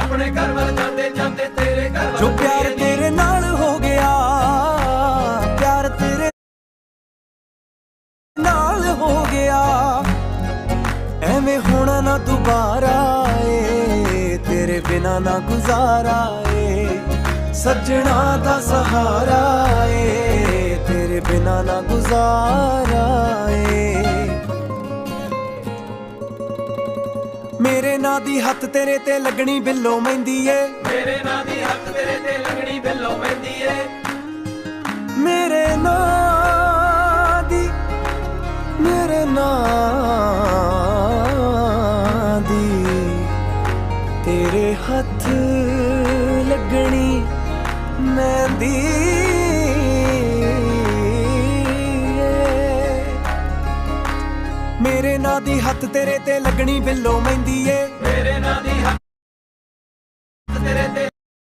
अपने घर वाल जाते जाते तेरे घर जो प्यार तेरे नाल हो गया, प्यार तेरे नाल हो गया, एवें होना ना दोबारा ए, तेरे बिना ना गुजारा ए, सजना दा सहारा ए, तेरे बिना ना गुजारा ए। मेरे नां दी हत्थ तेरे ते लगनी बिल्लो मेहंदी ए, मेरे नां दी हत्थ तेरे ते लगनी बिल्लो मेहंदी ए, मेरे नां दी तेरे हत्थ लगनी मेहंदी मेरे नां दी हत्थ तेरे ते लगनी बिल्लो मेहंदी ए, मेरे नां दी हत्थ तेरे ते